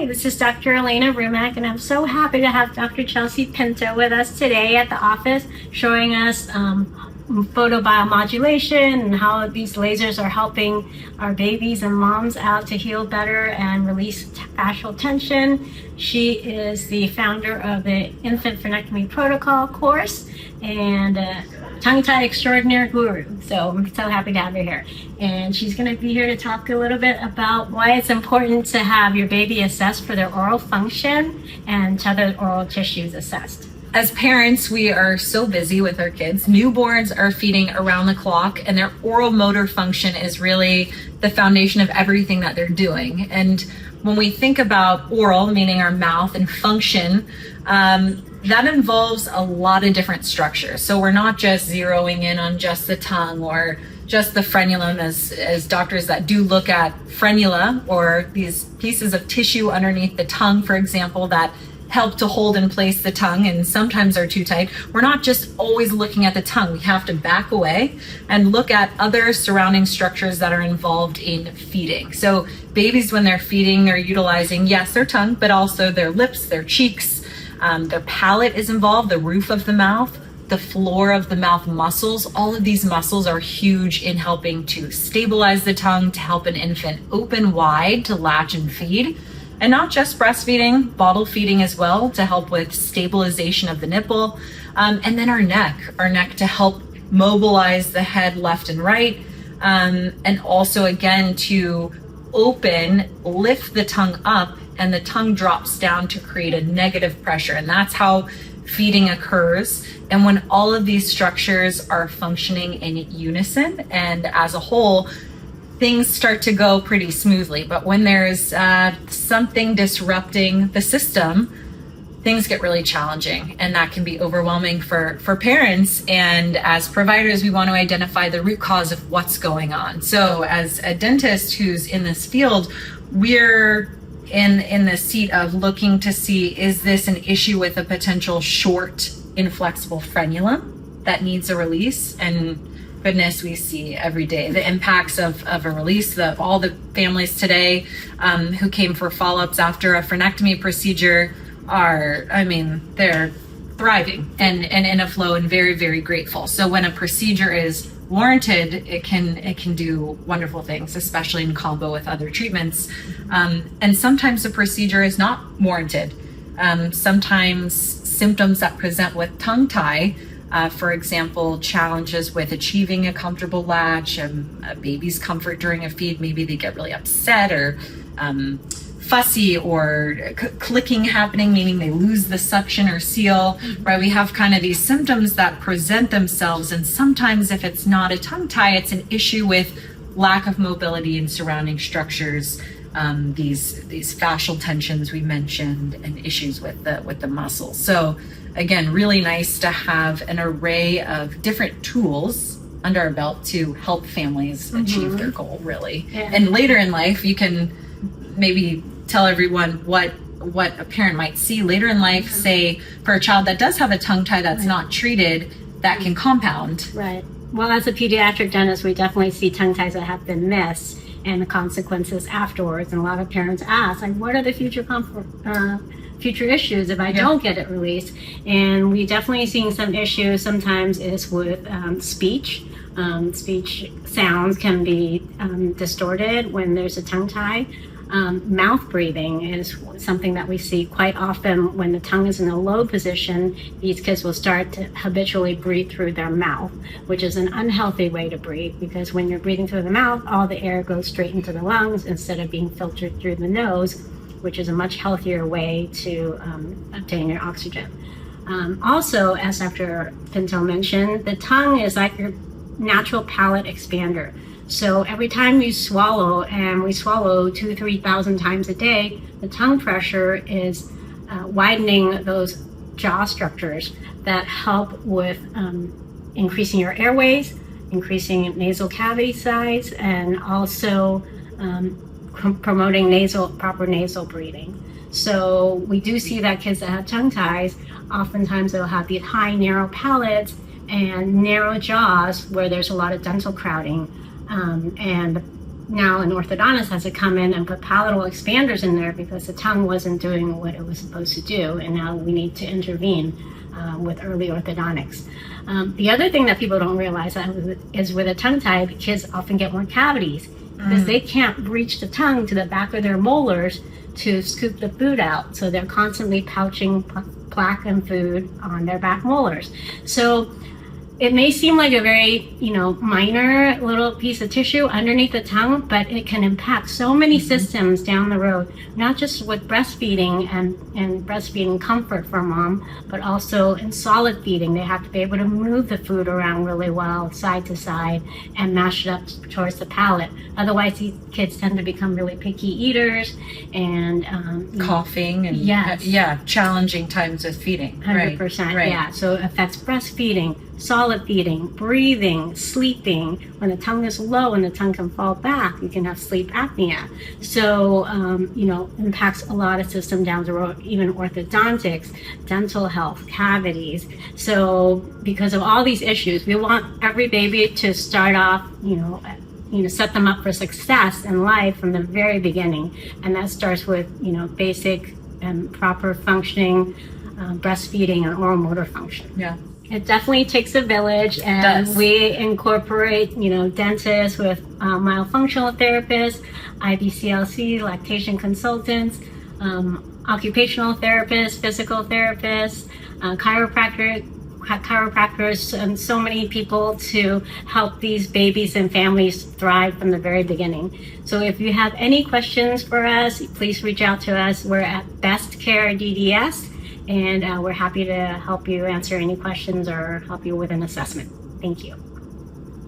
Hi, this is Dr. Elena Rumack, and I'm so happy to have Dr. Chelsea Pinto with us today at the office, showing us photobiomodulation and how these lasers are helping our babies and moms out to heal better and release fascial tension. She is the founder of the Infant Frenectomy Protocol Course and tongue-tie extraordinary guru. So I'm so happy to have her here. And she's going to be here to talk a little bit about why it's important to have your baby assessed for their oral function and to other oral tissues assessed. As parents, we are so busy with our kids. Newborns are feeding around the clock, and their oral motor function is really the foundation of everything that they're doing. And when we think about oral, meaning our mouth, and function, that involves a lot of different structures. So we're not just zeroing in on just the tongue or just the frenulum, as doctors that do look at frenula, or these pieces of tissue underneath the tongue, for example, that help to hold in place the tongue and sometimes are too tight. We're not just always looking at the tongue. We have to back away and look at other surrounding structures that are involved in feeding. So babies, when they're feeding, they're utilizing, yes, their tongue, but also their lips, their cheeks. Their palate is involved, the roof of the mouth, the floor of the mouth muscles. All of these muscles are huge in helping to stabilize the tongue, to help an infant open wide to latch and feed. And not just breastfeeding, bottle feeding as well, to help with stabilization of the nipple. And then our neck to help mobilize the head left and right. And also, again, to lift the tongue up, and the tongue drops down to create a negative pressure. And that's how feeding occurs. And when all of these structures are functioning in unison and as a whole, things start to go pretty smoothly. But when there's something disrupting the system, things get really challenging, and that can be overwhelming for parents. And as providers, we want to identify the root cause of what's going on. So as a dentist who's in this field, we're in the seat of looking to see, is this an issue with a potential short inflexible frenulum that needs a release? And goodness, we see every day the impacts of a release. All the families today who came for follow-ups after a frenectomy procedure they're thriving and in a flow and very, very grateful. So when a procedure is warranted, it can do wonderful things, especially in combo with other treatments. And sometimes the procedure is not warranted. Sometimes symptoms that present with tongue tie, for example, challenges with achieving a comfortable latch, a baby's comfort during a feed, maybe they get really upset or fussy, or clicking happening, meaning they lose the suction or seal, right? We have kind of these symptoms that present themselves, and sometimes if it's not a tongue tie, it's an issue with lack of mobility in surrounding structures, these fascial tensions we mentioned, and issues with the muscles. So again, really nice to have an array of different tools under our belt to help families achieve their goal, really. Yeah. And later in life, you can maybe tell everyone what a parent might see later in life, say for a child that does have a tongue tie that's not treated, that can compound. Right. Well, as a pediatric dentist, we definitely see tongue ties that have been missed and the consequences afterwards. And a lot of parents ask, like, what are the future issues if I don't get it released? And we definitely seeing some issues. Sometimes is with speech. Speech sounds can be distorted when there's a tongue tie. Mouth breathing is something that we see quite often. When the tongue is in a low position, these kids will start to habitually breathe through their mouth, which is an unhealthy way to breathe, because when you're breathing through the mouth, all the air goes straight into the lungs instead of being filtered through the nose, which is a much healthier way to obtain your oxygen. Also, as Dr. Pinto mentioned, the tongue is like your natural palate expander. So every time you swallow, and we swallow 2,000 to 3,000 times a day, the tongue pressure is widening those jaw structures that help with increasing your airways, increasing nasal cavity size, and also promoting proper nasal breathing. So we do see that kids that have tongue ties, oftentimes they'll have these high, narrow palates and narrow jaws where there's a lot of dental crowding. And now an orthodontist has to come in and put palatal expanders in there because the tongue wasn't doing what it was supposed to do, and now we need to intervene with early orthodontics. The other thing that people don't realize is with a tongue tie, the kids often get more cavities because they can't reach the tongue to the back of their molars to scoop the food out. So they're constantly pouching plaque and food on their back molars. So it may seem like a very, minor little piece of tissue underneath the tongue, but it can impact so many systems down the road, not just with breastfeeding and breastfeeding comfort for mom, but also in solid feeding. They have to be able to move the food around really well, side to side, and mash it up towards the palate. Otherwise, these kids tend to become really picky eaters and coughing and challenging times with feeding. 100%. Right. Yeah. So it affects breastfeeding, solid feeding, breathing, sleeping. When the tongue is low and the tongue can fall back, you can have sleep apnea. So, impacts a lot of systems down the road, even orthodontics, dental health, cavities. So because of all these issues, we want every baby to start off, set them up for success in life from the very beginning. And that starts with, basic and proper functioning breastfeeding and oral motor function. Yeah. It definitely takes a village, and we incorporate, dentists with myofunctional therapists, IBCLC, lactation consultants, occupational therapists, physical therapists, chiropractors, and so many people to help these babies and families thrive from the very beginning. So if you have any questions for us, please reach out to us. We're at Best Care DDS. And we're happy to help you answer any questions or help you with an assessment. Thank you.